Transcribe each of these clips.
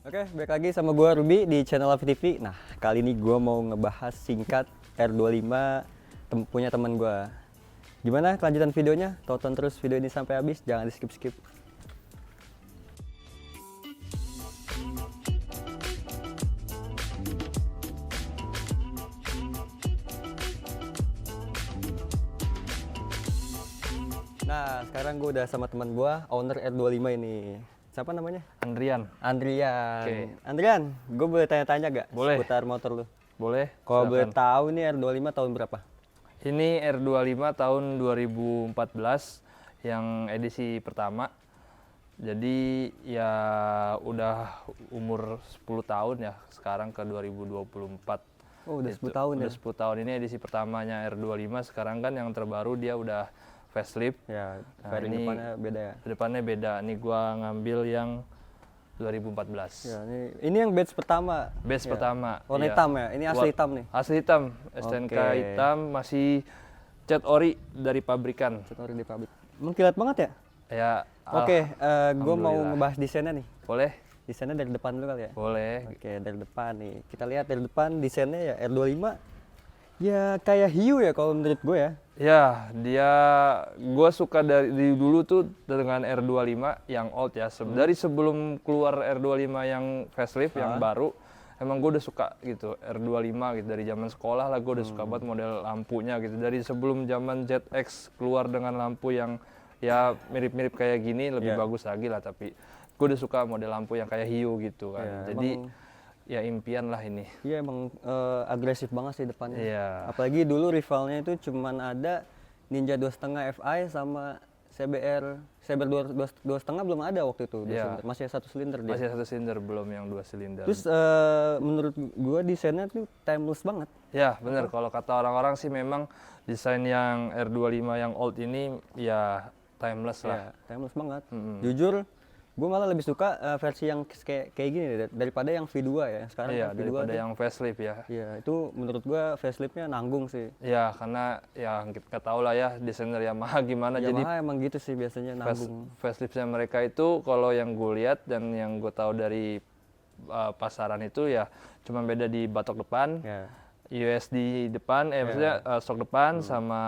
Oke, balik lagi sama gue Ruby di channel Avi TV. Nah, kali ini gue mau ngebahas singkat R25 punya teman gue. Gimana kelanjutan videonya? Tonton terus video ini sampai habis, jangan di skip-skip. Nah, sekarang gue udah sama teman gue, owner R25 ini. Siapa namanya? Andrian. Andrian. Oke. Andrian, gue boleh tanya-tanya gak? Boleh. Seputar motor lu. Boleh? Kalau boleh Silakan. tahu nih R25 tahun berapa? Ini R25 tahun 2014 yang edisi pertama. Jadi ya udah umur 10 tahun ya sekarang ke 2024. Oh, udah 10 tahun udah ya? 10 tahun ini edisi pertamanya R25. Sekarang kan yang terbaru dia udah facelift. Ya, Nah, fairing ini depannya beda ya? Depannya beda. Nih gua ngambil yang 2014. Ya, ini yang batch pertama. Base Ya. pertama. Warna iya. hitam ya? Ini asli hitam nih? Asli hitam. STNK Oke. hitam, masih cat ori dari pabrikan. Setor di pabrik. Mengkilat banget ya? Ya. Oke, gue mau alhamdulillah. ngebahas desainnya nih. Boleh? Desainnya dari depan dulu kali ya? Boleh. Oke, dari depan nih. Kita lihat dari depan desainnya ya R25. Ya kayak hiu ya kalau menurut gue ya. Ya, gue suka dari dulu tuh dengan R25 yang old ya. Dari sebelum keluar R25 yang facelift, yang baru, emang gue udah suka gitu, R25 gitu. Dari zaman sekolah lah gue udah suka banget model lampunya gitu. Dari sebelum zaman ZX keluar dengan lampu yang ya mirip-mirip kayak gini, lebih Iya. bagus lagi lah. Tapi gue udah suka model lampu yang kayak hiu gitu kan. Iya, Jadi emang- ya impian lah ini. Iya emang agresif banget sih depannya. Iya. Apalagi dulu rivalnya itu cuman ada Ninja 2.5 Fi sama CBR 2.5 belum ada waktu itu. Iya. Masih satu silinder dia. Masih satu silinder, belum yang 2 silinder. Terus menurut gua desainnya tuh timeless banget. Ya bener, kalau kata orang-orang sih memang desain yang R25 yang old ini ya timeless Ya, lah. timeless banget. Mm-mm. Jujur, gua malah lebih suka versi yang kayak gini deh, daripada yang V2 ya. Sekarang Iya, kan V2 daripada tuh, yang facelift ya. ya itu menurut gua faceliftnya nanggung sih. Ya karena ya kita tahu lah ya desainer Yamaha gimana, jadi Yamaha emang gitu sih biasanya nanggung. faceliftnya mereka itu kalau yang gue lihat dan yang gue tahu dari pasaran itu ya cuma beda di batok depan, Ya. US di depan, maksudnya stok depan sama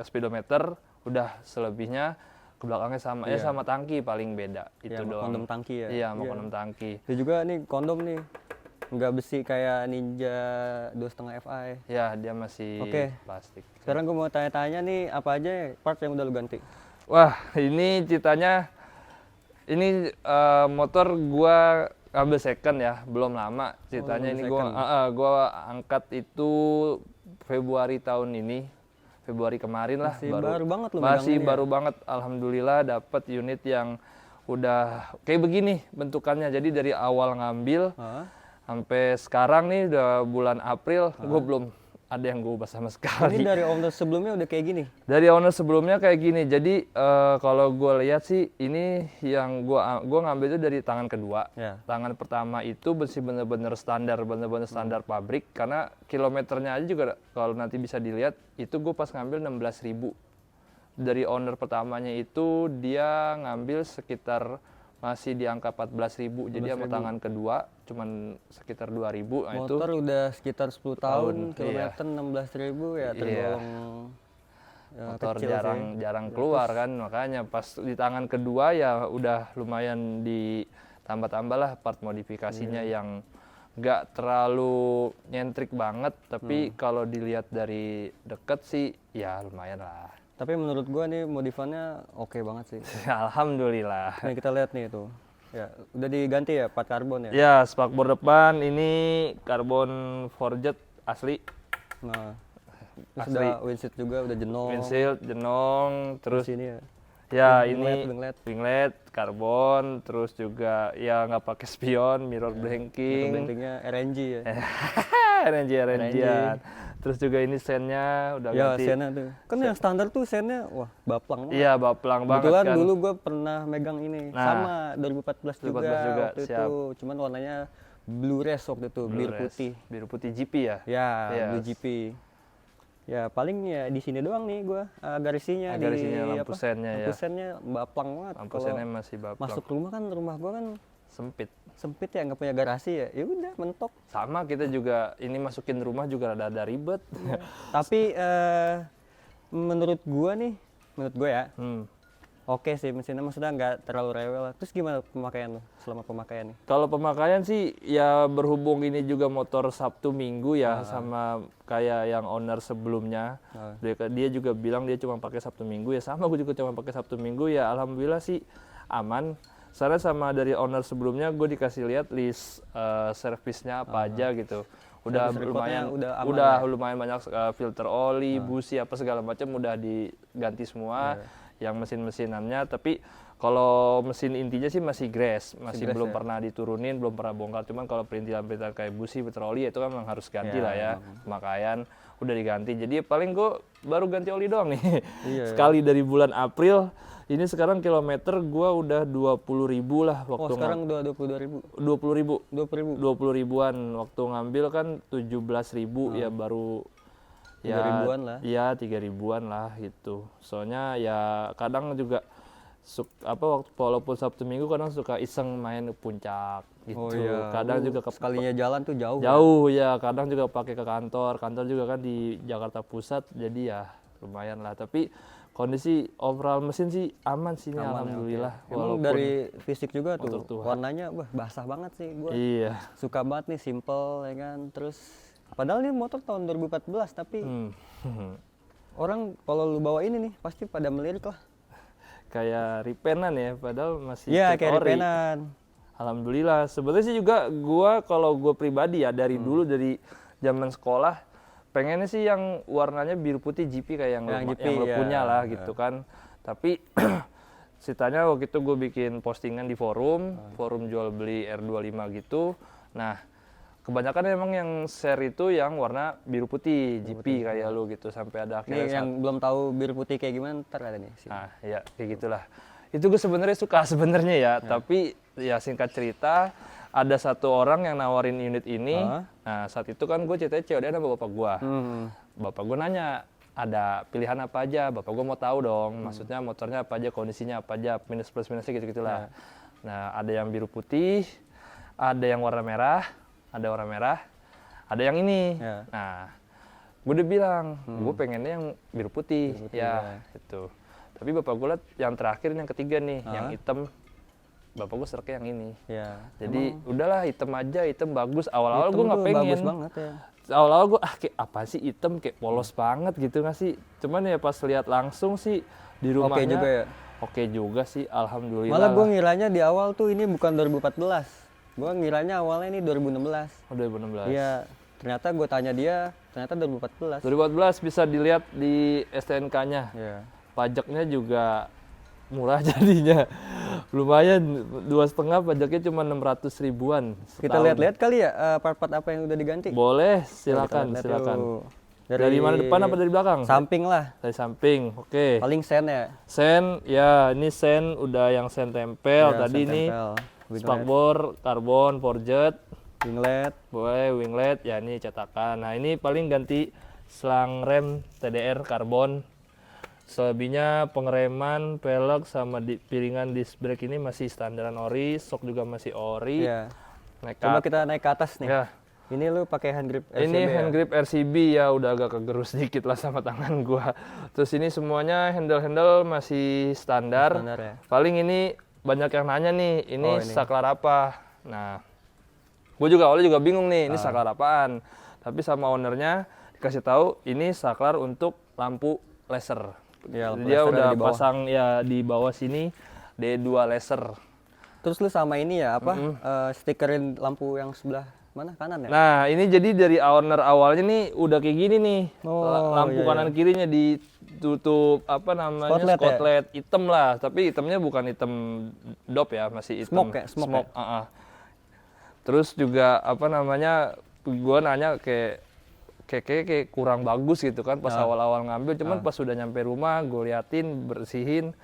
speedometer, udah selebihnya ke belakangnya sama, ya sama tangki paling beda itu sama doang. kondom tangki ya. Iya, sama kondom tangki. Dia juga nih kondom nih nggak besi kayak Ninja 2.5 Fi. Ya dia masih Oke. plastik. Sekarang gue mau tanya-tanya nih apa aja part yang udah lu ganti? Wah, ini ceritanya, ini motor gua ambil second ya, belum lama ceritanya. ambil Ini second. gua angkat itu Februari tahun ini, Februari kemarin lah. Masih baru banget lu megang Masih ini ya? baru banget, alhamdulillah dapat unit yang udah kayak begini bentukannya. Jadi dari awal ngambil Hah? sampai sekarang nih udah bulan April, gua belum ada yang gue ubah sama sekali. Ini dari owner sebelumnya udah kayak gini. Dari owner sebelumnya kayak gini. Jadi kalau gue lihat sih ini yang gua ngambil itu dari tangan kedua. Ya. Tangan pertama itu bersih bener-bener standar pabrik, karena kilometernya aja juga kalau nanti bisa dilihat itu gue pas ngambil 16.000. Dari owner pertamanya itu dia ngambil sekitar masih di angka 14.000. Jadi sama tangan kedua cuman sekitar 2.000. Nah, itu Motor udah sekitar 10 tahun, Iya. kilometer 16.000 ya tergolong motor kecil sih. jarang keluar kan, makanya pas di tangan kedua ya udah lumayan ditambah-tambah lah part modifikasinya yang nggak terlalu nyentrik banget, tapi kalau dilihat dari deket sih ya lumayan lah. Tapi menurut gua nih modifannya oke banget sih. Alhamdulillah. Nih kita lihat nih tuh. Ya, udah diganti ya part karbon ya. Ya, spakbor depan ini karbon forged asli. Nah, terus Asli. udah windshield juga udah jenong. Windshield, jenong, terus Terus ini ya. ya Winglet. winglet, karbon, terus juga ya nggak pakai spion, mirror blanking, Bentengnya RNG ya. RNG-an. Terus juga ini sennya udah Ya, ganti. sennya tuh. Kan yang standar tuh sennya wah baplang banget. Iya, baplang banget Kebetulan kan. dulu gue pernah megang ini Nah, sama 2014 juga, 2014 juga, waktu siap. itu. Cuman warnanya Blue Race waktu itu, Blue bir Race. putih. Biru putih GP ya? Ya, Yes. Blue GP. Ya paling ya di sini doang nih gua garisinya Garisinya, di lampu sennya ya. lampu sennya baplang banget. Lampu Kalau sennya masih baplang. masuk rumah kan, rumah gua kan Sempit. sempit ya, nggak punya garasi ya. Ya udah mentok. Sama kita juga ini masukin rumah juga ada ribet. Tapi menurut gua ya, oke sih mesinnya, maksudnya nggak terlalu rewel. Terus gimana pemakaian lo selama pemakaian nih? Kalau pemakaian sih ya berhubung ini juga motor Sabtu Minggu ya, sama kayak yang owner sebelumnya. Dia juga bilang dia cuma pakai Sabtu Minggu ya, sama gue juga cuma pakai Sabtu Minggu ya. Alhamdulillah sih aman. Soalnya sama dari owner sebelumnya gue dikasih lihat list servisnya apa aja gitu. Udah Service lumayan reportnya udah aman lumayan banyak filter oli, busi apa segala macam udah diganti semua. Yang mesin-mesinannya, tapi kalau mesin intinya sih masih grass, masih belum pernah diturunin, belum pernah bongkar. Cuman kalau perintilan-perintilan kayak busi, filter oli itu kan memang harus ganti lah ya. Pemakaian udah diganti. Jadi paling gue baru ganti oli doang nih. Sekali dari bulan April. Ini sekarang kilometer gue udah 20.000 lah waktu sekarang udah 22.000. 20.000 ribuan. Waktu ngambil kan 17.000 ya baru 3.000-an lah. Iya, 3.000-an lah gitu. Soalnya ya kadang juga walaupun Sabtu Minggu kadang suka iseng main ke puncak gitu. Kadang juga sekalinya jalan tuh jauh. Jauh ya, kadang juga pakai ke kantor. Kantor juga kan di Jakarta Pusat, jadi ya lumayan lah. Tapi kondisi overall mesin sih aman sih, alhamdulillah. Emang dari fisik juga tuh warnanya basah banget sih gua. Iya. Suka banget nih, simple ya kan. Terus padahal ini motor tahun 2014 tapi orang kalau lu bawa ini nih pasti pada melirik lah. Kayak repaintan ya, padahal masih Iya, cat kayak ori. repaintan. Alhamdulillah. Sebenarnya sih juga kalau gue pribadi ya dari dulu, dari zaman sekolah pengennya sih yang warnanya biru putih GP kayak yang lo punya lah gitu kan. Tapi ceritanya waktu itu gue bikin postingan di forum jual beli R25 gitu. Nah, kebanyakan emang yang share itu yang warna biru putih GP kayak lu gitu, sampai ada akhirnya yang belum tahu biru putih kayak gimana ntar ada nih. Nah, ya kayak gitulah. Itu gue sebenarnya suka sebenarnya ya, tapi ya singkat cerita ada satu orang yang nawarin unit ini. Nah, saat itu kan gue ceritanya COD sama bapak gue. Bapak gue nanya, ada pilihan apa aja? Bapak gue mau tahu dong, maksudnya motornya apa aja, kondisinya apa aja, minus plus minusnya gitu-gitulah. Nah, ada yang biru putih, ada yang warna merah, ada yang ini. Nah, gue udah bilang, gue pengennya yang biru putih, gitu. Tapi bapak gue liat yang terakhir, yang ketiga nih, yang hitam. Bapak gue sereknya yang ini. Jadi udahlah hitam aja, hitam bagus. Awal-awal gue nggak pengen. Bagus banget ya. Awal-awal gue kayak apa sih hitam, kayak polos banget gitu nggak sih? Cuman ya pas lihat langsung sih di rumahnya. Oke juga ya. Oke juga sih, alhamdulillah. Malah gue ngiranya di awal tuh ini bukan 2014. Gue ngiranya awalnya ini 2016. Oh, 2016. Iya, ternyata gue tanya dia, ternyata 2014. 2014 bisa dilihat di STNK-nya. Pajaknya juga murah jadinya. Lumayan, 2,5 pajaknya cuma 600 ribuan setahun. Kita lihat-lihat kali ya part-part apa yang udah diganti. Boleh, silakan. Dari mana, depan apa dari belakang? Samping lah. Dari samping, oke. Paling sen ya. Sen, ya ini sen udah yang sen tempel. Tadi ini spakbor, karbon, forget. Winglet, ya ini cetakan. Nah ini paling ganti selang rem TDR karbon. Selebihnya pengereman, pelek, sama piringan disc brake ini masih standaran ori, shock juga masih ori. Coba kita naik ke atas nih. Ini lu pakai hand grip RCB. Ini hand grip RCB ya, udah agak kegerus sedikit lah sama tangan gua. Terus ini semuanya handle masih standar. Paling ini banyak yang nanya nih, ini saklar apa? Nah, gue juga awalnya juga bingung nih, ini saklar apaan? Tapi sama ownernya dikasih tahu ini saklar untuk lampu laser. Dia udah pasang ya di bawah sini D2 laser. Terus lu sama ini ya stikerin lampu yang sebelah mana, kanan ya? Nah ini jadi dari owner awalnya nih udah kayak gini nih, lampu kanan kirinya ditutup spotlight hitam lah, tapi hitamnya bukan hitam dop ya, masih hitam smoke. Terus juga gue nanya kayak kurang bagus gitu kan pas awal-awal ngambil, cuman pas sudah nyampe rumah gue liatin, bersihin,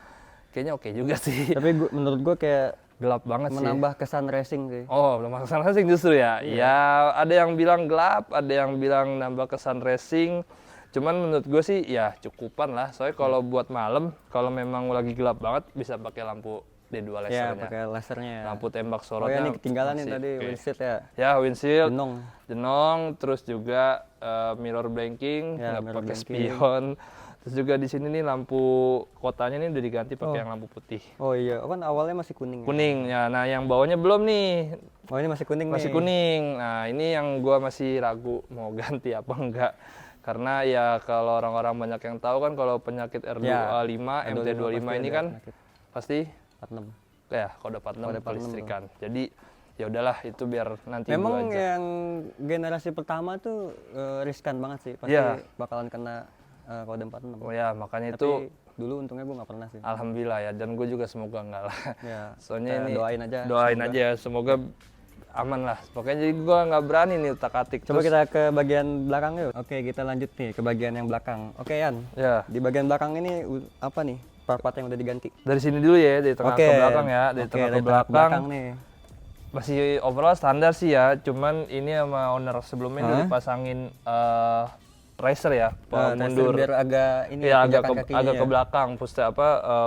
kayaknya oke juga sih. Tapi menurut gue kayak Gelap banget sih. Menambah kesan racing sih. Oh, belum kesan racing justru ya. Ya, ada yang bilang gelap, ada yang bilang nambah kesan racing. Cuman menurut gue sih ya cukupan lah. Soalnya kalau buat malam, kalau memang lagi gelap banget bisa pakai lampu D2 Ya, lasernya. pakai lasernya ya. Lampu tembak Oh sorotnya. ya, ini ketinggalan nih masih tadi oke. windshield ya. Ya, windshield, Jenong. jenong, terus juga mirror blanking, Ya, nggak mirror pakai blanking. spion. Terus juga di sini nih lampu kotanya nih udah diganti pakai yang lampu putih. Oh iya, kan awalnya masih kuning. Ya? Kuning. Ya, nah yang bawahnya belum nih. Oh ini masih kuning Masih nih. kuning. Nah, ini yang gua masih ragu mau ganti apa enggak. Karena ya kalau orang-orang banyak yang tahu kan kalau penyakit R25, Ya, MT25 ini kan pasti 46. ya kode 46 Kode 46 kelistrikan. Jadi ya udahlah itu biar nanti Memang gua aja. yang generasi pertama tuh riskan banget sih, pasti Iya. bakalan kena kode 46. Oh ya, makanya Tapi itu dulu untungnya gue nggak pernah sih. alhamdulillah ya, dan gue juga semoga enggak lah. Ya, Soalnya kita ini doain aja. doain aja semoga aman lah. Pokoknya jadi gue nggak berani nih utak-atik. Coba Terus, kita ke bagian belakang yuk. Oke, kita lanjut nih ke bagian yang belakang. Oke, Yan. ya Di bagian belakang ini apa nih? Part-part yang udah diganti. dari sini dulu ya, dari tengah Oke. ke belakang ya, dari Oke, tengah ke dari tengah belakang. nih. Masih overall standar sih ya, cuman ini sama owner sebelumnya udah Hah? dipasangin racer ya, mundur. Biar agak ini Iya, agak pijakan ke, kakinya agak ya. ke belakang.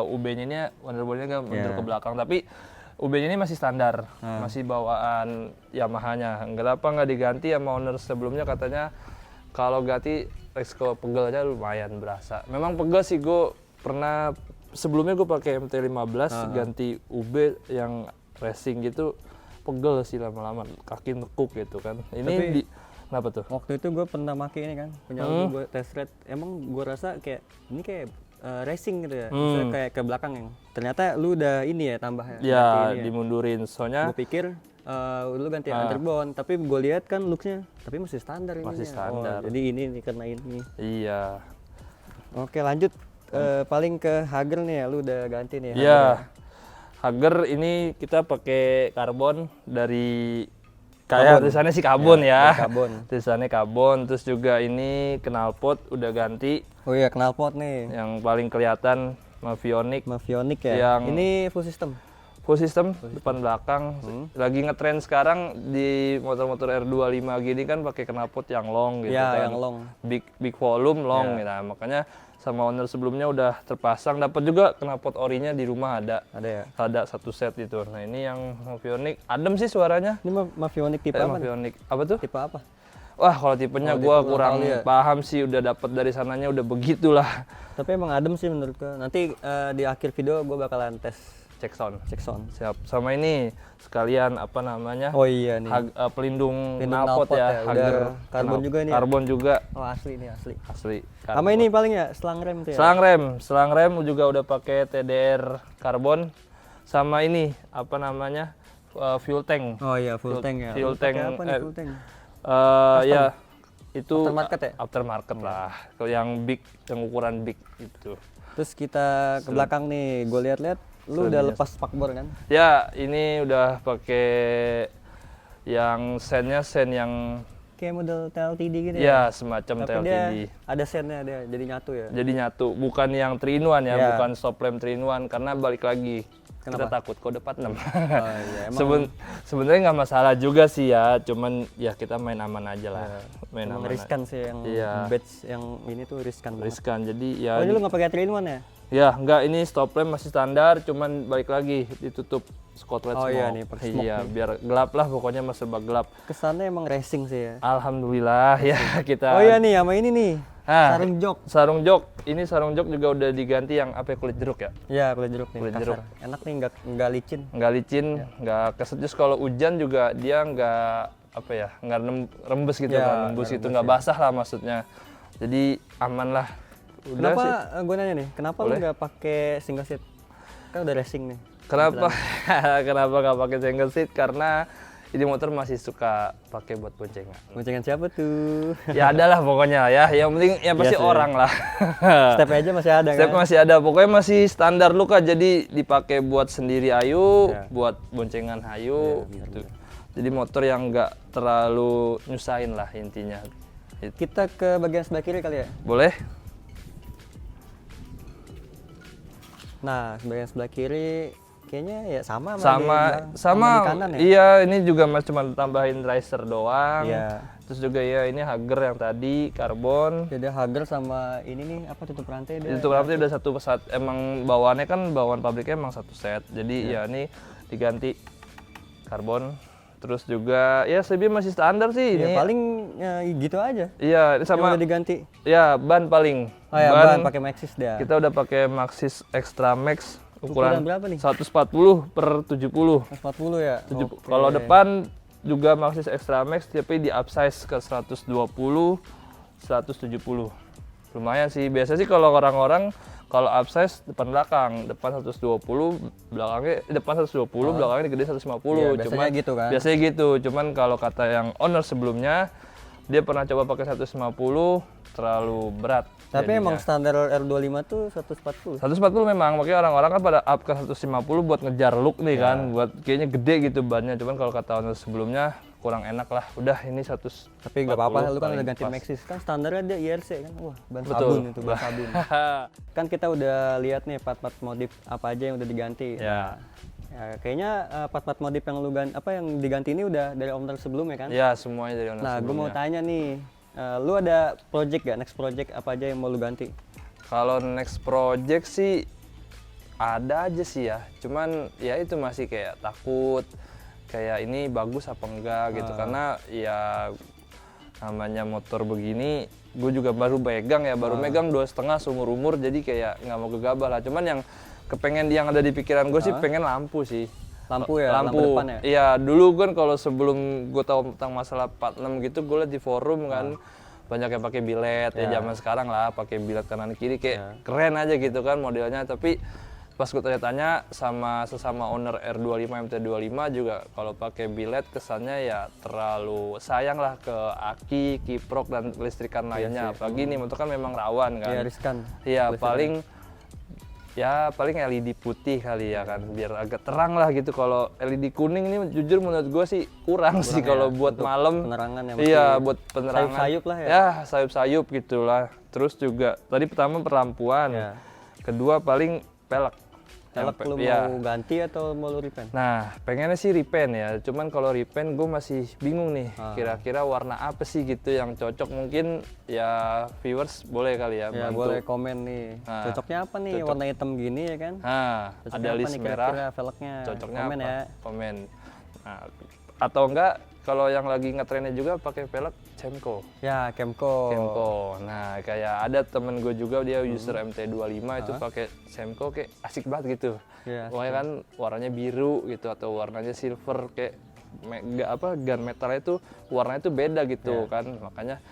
UB-nya ini wonderboard-nya agak mundur Iya. ke belakang, tapi UB-nya ini masih standar, masih bawaan Yamaha-nya. Kenapa nggak diganti sama owner sebelumnya, katanya kalau ganti resiko pegelnya lumayan berasa. Memang pegel sih, gue pernah sebelumnya gue pakai MT15 ganti UB yang racing gitu, pegel sih lama-lama, kaki nekuk gitu kan. Ini Tapi- kenapa tuh? Waktu itu gue pernah make ini kan, punya gue test ride. Emang gue rasa kayak ini kayak racing gitu ya, misalnya kayak ke belakang yang. Ternyata lu udah ini ya tambah ya. Ya, ganti ini ya. dimundurin. Soalnya Gue pikir lu ganti underbone, tapi gue lihat kan looksnya, tapi masih standar ini. Masih standar. jadi ini nih karena ini. iya. Oke lanjut, paling ke Hager nih ya, lu udah ganti nih. Iya. Hager ini kita pakai karbon dari kayak tulisannya sih karbon ya. Karbon. Tulisannya karbon, terus juga ini knalpot udah ganti. Oh iya knalpot nih, Yang paling kelihatan Mavionic Mavionic ya. Yang- Ini full system. full system depan belakang. Lagi ngetren sekarang di motor-motor R25 gini kan pakai knalpot yang long gitu Ya kan. yang long. Big volume long gitu. Nah, makanya sama owner sebelumnya udah terpasang, dapat juga knalpot orinya di rumah ada. Ada ya. Ada satu set gitu. Nah, ini yang Mavionic, adem sih suaranya. Ini Mavionic tipe apa? nih? Mavionic. Apa tuh? Tipe apa? Wah, kalau tipenya Kalau gua tipe kurang kali ya. paham sih, udah dapat dari sananya udah begitulah. Tapi emang adem sih menurut gue. Nanti di akhir video gue bakalan tes Cek sound. cek sound. Siap. Sama ini sekalian apa namanya? Oh iya nih. Pelindung Pelindung knalpot knalpot ya. ya, udah karbon juga ini ya? Karbon juga Oh asli nih asli. asli. Sama ini paling ya selang rem tuh ya. Selang rem juga udah pakai TDR karbon. Sama ini apa namanya? Fuel tank. Oh iya full tank ya. Fuel Lu pakai tank, apa nih full tank? Ya itu Aftermarket ya? aftermarket lah. Kalau yang big, yang ukuran big itu. Terus kita ke belakang nih, gue lihat-lihat lu udah lepas spakbor kan? Ya, ini udah pakai yang sen yang Kayak model TLTD gitu ya? ya semacam Tapi dia TLTD. ada sennya dia, jadi nyatu ya? Jadi nyatu, bukan yang 3-in-1 ya, Ya. bukan stop lamp 3-in-1 karena balik lagi. Kita Kenapa? takut kode 46. Oh iya, emang Sebenarnya nggak masalah juga sih ya, cuman ya kita main aman aja lah. Main emang aman. riskan sih yang Iya. badge yang ini tuh riskan banget. Riskan. Jadi ya Oh ini lu nggak pakai 3-in-1 ya? ya enggak, ini stop lamp masih standar, cuman balik lagi ditutup spotlight Oh smoke. iya nih, pakai smoke Iya, biar gelap lah pokoknya, mas serba gelap. Kesannya emang racing sih ya? Alhamdulillah ya kita. Oh iya nih sama ini nih, Ah, sarung jok. Sarung jok. Ini sarung jok juga udah diganti yang apa ya, kulit jeruk ya? Iya kulit jeruk nih, Kulit kasar. jeruk. Enak nih nggak licin. Nggak licin, Ya. nggak keset. Terus kalau hujan juga dia nggak apa ya, nggak rembes gitu, Ya, nggak nembus nggak gitu, rembes nggak basah lah maksudnya. Jadi aman lah. Udah Kenapa sih. gue nanya nih, kenapa lu Boleh. nggak pakai single seat? Kan udah racing nih. Kenapa? Kenapa nggak pakai single seat? Karena ini motor masih suka pakai buat boncengan. Boncengan siapa tuh? Ya ada lah pokoknya ya. Yang penting ya pasti sih. orang lah. Step aja masih ada Step kan? masih ada. Pokoknya masih standar luka, jadi dipakai buat sendiri ayo, Ya. buat boncengan ayo gitu. Jadi motor yang nggak terlalu nyusahin lah intinya. Itu. Kita ke bagian sebelah kiri kali ya? Boleh? Nah, bagian sebelah kiri kayaknya ya sama sama di kanan ya. iya, ini juga mas cuma tambahin riser doang. Iya. Terus juga ya ini Hager yang tadi karbon. Jadi Hager sama ini nih apa tutup rantai dia. Itu berarti udah satu pesat, emang bawaannya kan bawaan pabriknya emang satu set. Jadi ya ini diganti karbon. Terus juga ya sebenarnya masih standar sih Ya, ini. paling ya, gitu aja. Iya, ini Yang sama udah diganti. ya ban paling. Oh ya, ban pakai Maxxis dia. Kita udah pakai Maxxis Extra Max Ukuran ukuran berapa nih? 140 per 70. 140 ya. 70. Oke. Kalau depan juga Maxxis Extra Max tapi di upsize ke 120, 170. Lumayan sih. Biasa sih kalau orang-orang kalau upsize depan belakang, depan 120, belakangnya depan 120, belakangnya digede 150. Iya, biasanya gitu kan. Biasanya gitu. Cuman kalau kata yang owner sebelumnya, dia pernah coba pakai 150, terlalu berat. Tapi jadinya. emang standar R25 tuh 140. 140 memang, makanya orang-orang kan pada up ke 150 buat ngejar look nih kan, buat kayaknya gede gitu bannya. Cuman kalau kata owner sebelumnya kurang enak lah. Udah ini 100. Tapi nggak apa-apa, lu kan paling udah ganti pas. Maxxis kan standarnya dia IRC kan. Wah, ban Betul. sabun itu, ban sabun. Kan kita udah lihat nih part-part modif apa aja yang udah diganti. Ya. Ya, kayaknya part-part modif yang lu ganti apa yang diganti ini udah dari owner sebelumnya kan? Ya, semuanya dari owner Nah, gue mau sebelumnya. tanya nih, lu ada project gak? Next project apa aja yang mau lu ganti? Kalau next project sih ada aja sih ya. Cuman ya itu masih kayak takut kayak ini bagus apa enggak gitu. Karena ya namanya motor begini gue juga baru pegang ya, baru megang 2,5 seumur umur, jadi kayak nggak mau gegabah lah. Cuman yang kepengen yang ada di pikiran gue sih pengen lampu sih. Lampu ya, lampu depan ya? Iya, dulu kan kalau sebelum gue tahu tentang masalah 46 gitu, gue liat di forum kan banyak yang pakai bilet ya zaman sekarang lah, pakai bilet kanan kiri kayak keren aja gitu kan modelnya. Tapi pas gue tanya-tanya sama sesama owner R25 MT25 juga, kalau pakai bilet kesannya ya terlalu sayang lah ke aki, kiprok dan listrikan lainnya. Apalagi nih motor kan memang rawan kan. Iya, riskan. Iya, paling LED putih kali ya kan, biar agak terang lah gitu. Kalau LED kuning ini jujur menurut gue sih kurang sih kalau buat malam. Penerangan ya. Iya, buat penerangan. Sayup-sayup lah ya. Ya, sayup-sayup gitulah. Terus juga tadi pertama perampuan. Ya. Kedua paling pelek. Pelek lu Iya. mau ganti atau mau lu repaint? Nah, pengennya sih repaint ya. Cuman kalau repaint gue masih bingung nih. Kira-kira warna apa sih gitu yang cocok. Mungkin ya viewers boleh kali ya Ya, bantu. boleh komen nih. Nah, Cocoknya apa nih? Warna hitam gini ya kan? Nah, Cocoknya ada apa list nih merah. kira-kira velgnya? Cocoknya Komen apa? ya. Komen. Nah, atau enggak kalau yang lagi ngetrennya juga pakai velg Semco. Ya, Kemco. Nah, kayak ada temen gue juga dia user MT25 itu pakai Semco kayak asik banget gitu. Iya, Wah kan warnanya biru gitu atau warnanya silver kayak gunmetalnya itu warnanya itu beda gitu kan. Makanya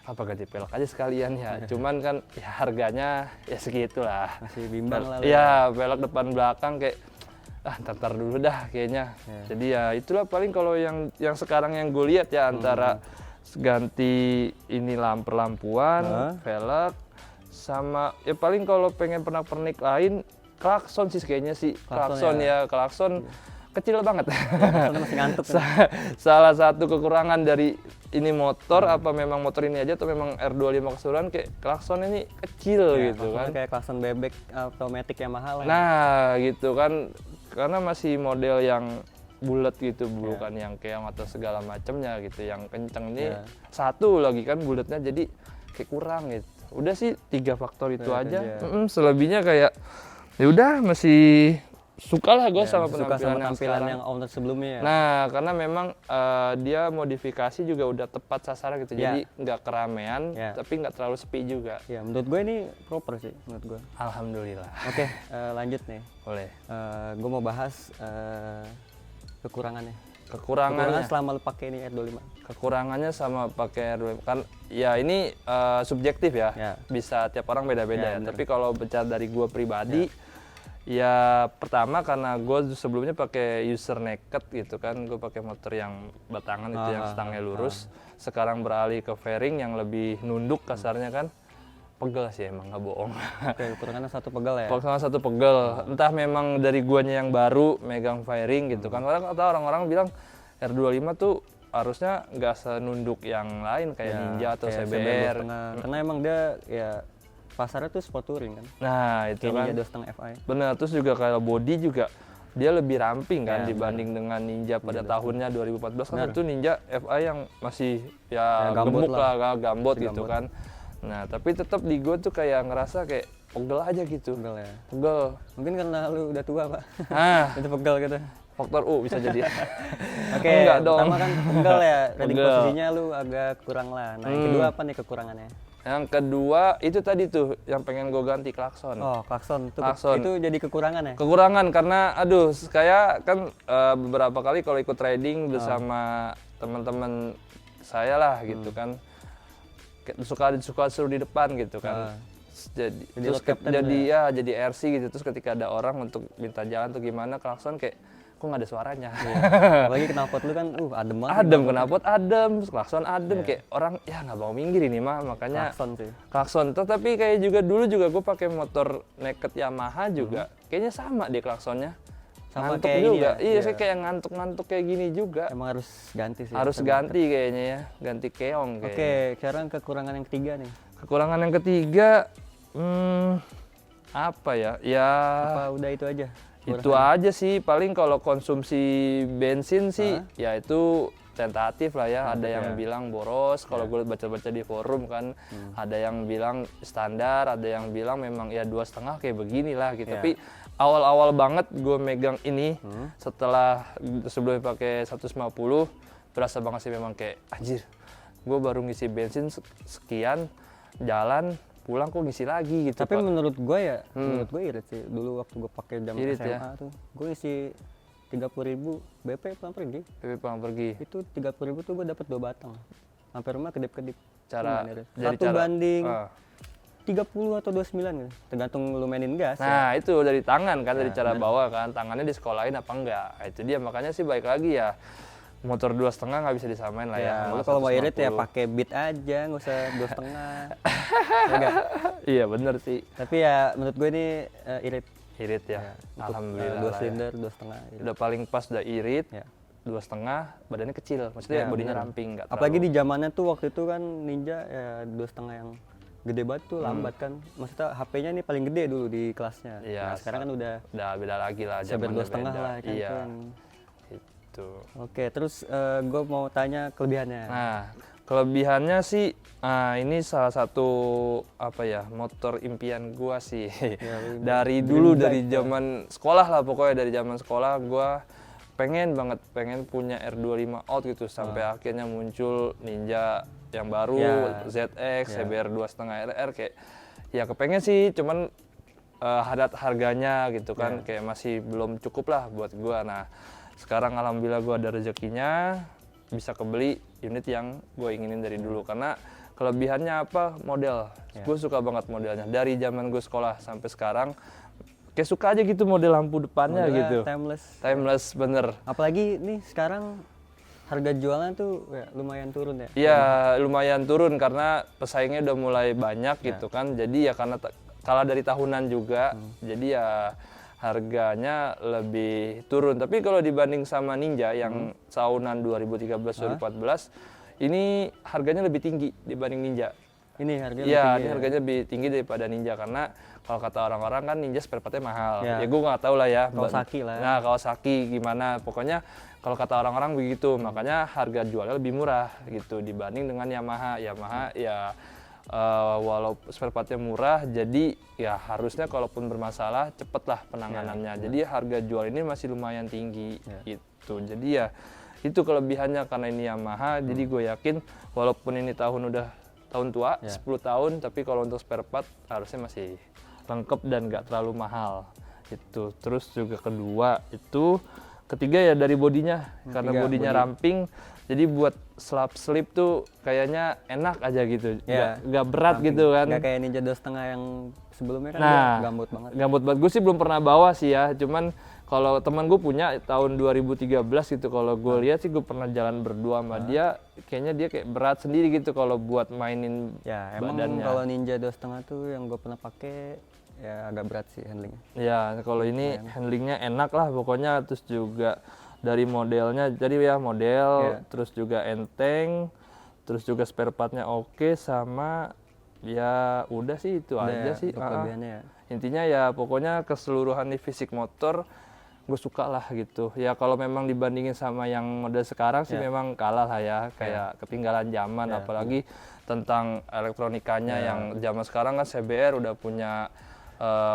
apa ganti pelek aja sekalian ya. Cuman kan ya harganya ya segitulah. Masih bimbang lah. Iya, pelek depan belakang kayak ntar dulu dah kayaknya. Jadi ya itulah paling kalau yang sekarang yang gue lihat ya antara ganti ini lampuan, velg, sama ya paling kalau pengen pernak-pernik lain klakson sih kayaknya sih. Klakson kecil banget. Soalnya masih ngantuk. Salah satu kekurangan dari ini motor apa memang motor ini aja atau memang R25 keseluruhan kayak klakson ini kecil gitu kan. Kayak klakson bebek automatic yang mahal ya. Nah, gitu kan. Karena masih model yang bulat gitu, bukan yang keong atau segala macamnya gitu. Yang kenceng ini satu lagi kan bulatnya jadi kayak kurang gitu. Udah sih 3 faktor itu aja. Selebihnya kayak ya udah masih suka lah gue sama suka sama penampilan tampilan yang owner sebelumnya ya. Nah, karena memang dia modifikasi juga udah tepat sasaran gitu. Jadi nggak keramaian, tapi nggak terlalu sepi juga. Ya, menurut gue ini proper sih menurut gue. Alhamdulillah. Oke, lanjut nih. Boleh. Gue mau bahas kekurangannya. Kekurangannya selama lu pakai ini R25. Kekurangannya sama pakai R25 kan ya ini subjektif ya. Bisa tiap orang beda-beda ya. Tapi kalau bicara dari gue pribadi ya pertama karena gue sebelumnya pakai user naked gitu kan, gue pakai motor yang batangan itu yang stangnya lurus. Sekarang beralih ke fairing yang lebih nunduk kasarnya kan, pegel sih emang nggak bohong. Oke, kekurangannya satu pegel ya. Satu pegel, entah memang dari guanya yang baru megang fairing gitu kan. Orang-orang bilang R25 tuh harusnya nggak senunduk yang lain kayak Ninja atau CBR. Karena emang dia ya pasarnya tuh sport touring kan. Nah itu kan Ninja 2.5 Fi. bener. Terus juga kalau body juga dia lebih ramping kan Ya, dibanding dengan Ninja pada tahunnya 2014 kan Benar. itu Ninja FI yang masih Ya, ya gambot gemuk lah. lah, gambot Masih gitu gambot. kan. Nah tapi tetap di gue tuh kayak ngerasa kayak pegel aja gitu, Pegel ya. pegel. Mungkin karena lu udah tua, Pak. Ah, Itu pegel gitu. faktor U bisa jadi. Oke, Enggak dong. pertama kan pegel ya. Riding Pegel. posisinya lu agak kurang lah. Nah, yang kedua apa nih kekurangannya? Yang kedua itu tadi tuh yang pengen gue ganti klakson. Oh, klakson. Klakson. Itu jadi kekurangan ya? Kekurangan karena aduh kayak kan beberapa kali kalau ikut riding bersama teman-teman saya lah gitu kan suka suruh di depan gitu kan. Jadi terus road captain jadi ya jadi RC gitu terus ketika ada orang untuk minta jalan tuh gimana klakson kayak kok nggak ada suaranya. Apalagi knalpot lu kan adem banget. Adem knalpot adem, klakson adem kayak orang ya nggak mau minggir ini mah makanya Klakson sih. klakson. Tapi kayak juga dulu juga gue pakai motor naked Yamaha juga kayaknya sama deh klaksonnya. Sama Ngantuk kayak ini juga. ya? Iya, Iya. saya kayak ngantuk-ngantuk kayak gini juga. Emang harus ganti sih. Harus ganti kayaknya ya, ganti keong kayaknya. Oke, sekarang kekurangan yang ketiga nih. Kekurangan yang ketiga, apa ya? Ya Apa udah itu aja? itu aja sih. Paling kalau konsumsi bensin sih, ya itu tentatif lah ya. Ada yang bilang boros. Kalau gue baca-baca di forum kan, ada yang bilang standar, ada yang bilang memang ya 2,5 kayak beginilah gitu. Tapi awal-awal banget gue megang ini, setelah sebelum pakai 150, berasa banget sih memang kayak anjir. Gue baru ngisi bensin sekian, jalan pulang kok ngisi lagi gitu. Tapi menurut gue ya, menurut gue irit sih. Dulu waktu gue pakai jam Irit SMA ya? tuh, gue isi 30.000 BP pulang pergi. PP pulang pergi. Itu 30.000 tuh gue dapet 2 batang. Sampai rumah kedip-kedip. Cara Lumayan irit. jadi Satu cara- banding Ah. 30 atau 29 gitu. Tergantung lu mainin gas. ya. Nah itu dari tangan kan, dari cara bawa kan, tangannya disekolahin apa enggak. Nah, itu dia makanya sih baik lagi ya motor 2,5 nggak bisa disamain lah ya. Ya, sama lu kalau mau irit ya 150. pakai beat aja, nggak usah 2,5. Ya nggak? Iya bener sih, Tapi ya menurut gue ini irit. irit ya. Alhamdulillah. 2 lah ya. silinder, 2,5. irit. Udah paling pas udah irit, Ya. 2,5, badannya kecil, maksudnya Ya, bodinya bener. ramping nggak Apalagi terlalu. di zamannya tuh waktu itu kan Ninja ya 2,5 yang gede banget tuh, lambat kan. Maksudnya HP-nya nih paling gede dulu di kelasnya. Iya, Nah, sekarang kan udah udah beda lagi lah, sabar zamannya 2,5 beda. lah kan. Iya, tuh yang- itu. Oke, terus gue mau tanya kelebihannya. Nah, kelebihannya sih, ini salah satu apa ya motor impian gua sih. lu Dari dulu dari zaman sekolah lah pokoknya dari zaman sekolah gua pengen punya R25 out gitu sampai akhirnya muncul Ninja yang baru Ya. ZX, CBR 2,5 RR kayak ya kepengen sih cuman harganya gitu kan kayak masih belum cukup lah buat gua. Nah, sekarang alhamdulillah gua ada rezekinya bisa kebeli unit yang gue inginin dari dulu karena kelebihannya apa model gue suka banget modelnya dari zaman gue sekolah sampai sekarang kayak suka aja gitu model lampu depannya Modelnya gitu timeless bener. Apalagi nih sekarang harga jualnya tuh ya, lumayan turun ya. Iya lumayan turun karena pesaingnya udah mulai banyak gitu kan jadi ya karena kalah dari tahunan juga jadi ya harganya lebih turun. Tapi kalau dibanding sama Ninja yang tahunan 2013-2014 ini harganya lebih tinggi dibanding Ninja. Ini harganya Iya, lebih ini tinggi ya. harganya lebih tinggi daripada Ninja karena kalau kata orang-orang kan Ninja spare part-nya mahal. Ya. Ya gue nggak tahu lah ya. Kawasaki lah. Nah, Kawasaki gimana? Pokoknya kalau kata orang-orang begitu, makanya harga jualnya lebih murah gitu dibanding dengan Yamaha. Yamaha ya walau spare part-nya murah, jadi ya harusnya kalaupun bermasalah cepet lah penanganannya. Jadi harga jual ini masih lumayan tinggi gitu. Jadi ya itu kelebihannya karena ini Yamaha. Jadi gue yakin walaupun ini tahun tua, 10 tahun, tapi kalau untuk spare part harusnya masih lengkap dan nggak terlalu mahal. Itu. Terus juga ketiga ya dari bodinya, karena bodinya ramping, jadi buat slip tuh kayaknya enak aja gitu, nggak berat Ramping. gitu kan. Nggak kayak Ninja 2,5 yang sebelumnya kan Nah, dia gambut banget. Gambut banget. Gue sih belum pernah bawa sih ya, cuman kalau teman gue punya tahun 2013 gitu, kalau gue lihat sih gue pernah jalan berdua sama dia, kayaknya dia kayak berat sendiri gitu kalau buat mainin Ya emang badannya. kalau Ninja 2,5 tuh yang gue pernah pakai ya agak berat sih handlingnya. Ya, kalau ini handlingnya enak lah pokoknya, terus juga dari modelnya, jadi ya model, terus juga enteng, terus juga spare partnya oke, sama ya udah sih itu Udah aja ya, sih. untuk kelebihannya ya. Intinya ya pokoknya keseluruhan di fisik motor gue suka lah gitu. Ya kalau memang dibandingin sama yang model sekarang sih memang kalah lah ya, kayak ketinggalan zaman. Apalagi tentang elektronikanya yang zaman sekarang kan CBR udah punya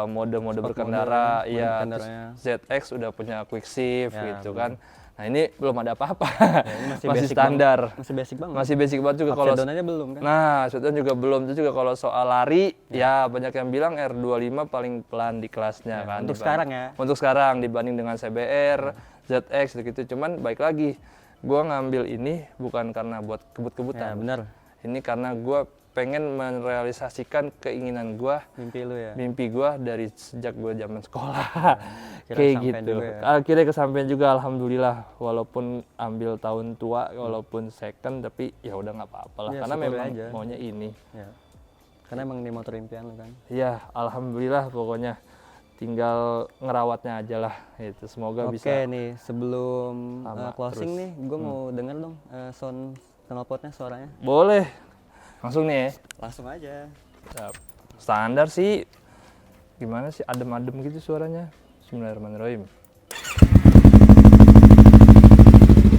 mode-mode berkendara, ya ZX udah punya quick shift gitu kan. Nah ini belum ada apa-apa, masih standar, masih basic banget juga. Kalau shutdown aja belum kan? Nah shutdown juga belum. Itu juga kalau soal lari, ya banyak yang bilang R25 paling pelan di kelasnya kan. Untuk sekarang ya? Untuk sekarang dibanding dengan CBR, ZX gitu. Cuman baik lagi, gue ngambil ini bukan karena buat kebut-kebutan. Bener. Ini karena gue pengen merealisasikan keinginan gue, mimpi gue dari sejak gue zaman sekolah. Kayak gitu. Akhirnya kesampaian juga, alhamdulillah. Walaupun ambil tahun tua, walaupun second, tapi ya udah nggak apa-apa lah. Karena memang maunya ini. Karena emang ini motor impian lo kan? Iya, alhamdulillah pokoknya. Tinggal ngerawatnya aja lah. Itu semoga bisa. Oke nih, sebelum closing nih, gue mau denger dong sound knalpotnya, suaranya. Boleh. Langsung nih ya? Langsung aja. Standar sih, gimana sih, adem-adem gitu suaranya. Bismillahirrahmanirrahim.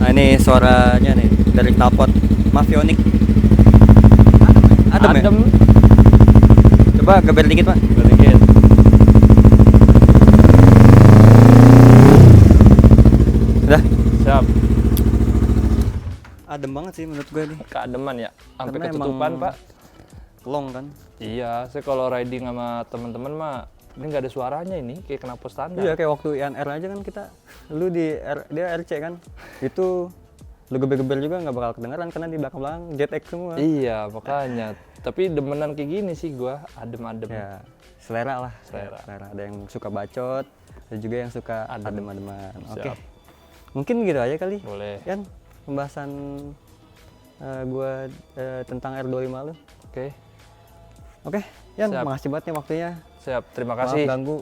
Nah ini suaranya nih, dari knalpot Mavionic. Adem ya? Coba geber dikit Pak. Geber dikit. Udah? Siap. Adem banget sih menurut gue nih. Keademan ya, sampai ketutupan Pak. Long kan? Iya, saya kalau riding sama teman-teman mah ini nggak ada suaranya, ini kayak knalpot standar. Iya, kayak waktu INR aja kan kita, lu dia RC kan, itu lu geber-geber juga nggak bakal kedengeran karena di belakang ZX semua. Iya, makanya. Tapi demenan kayak gini sih gua, adem-adem. Ya, selera lah. Selera. Ada yang suka bacot, ada juga yang suka adem-ademan. Oke. Mungkin gitu aja kali. Boleh. Kan pembahasan gua tentang R25 lu. Oke, Yan, makasih banget nih waktunya. Siap, terima kasih. Maaf ganggu.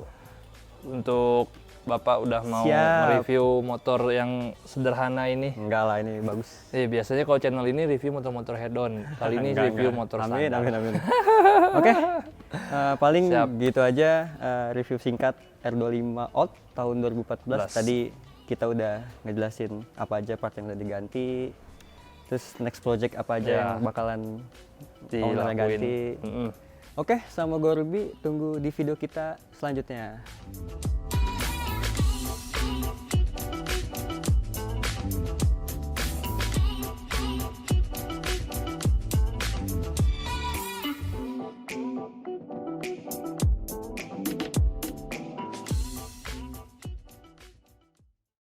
Untuk Bapak udah mau mereview motor yang sederhana ini. Enggak lah, ini bagus. Biasanya kalau channel ini review motor-motor head-on. Kali ini review motor standar. Amin. Oke, paling gitu aja review singkat R25 Old tahun 2014. Tadi kita udah ngejelasin apa aja part yang udah diganti. Terus next project apa aja yang bakalan diganti. Oke, sama gue Ruby, tunggu di video kita selanjutnya.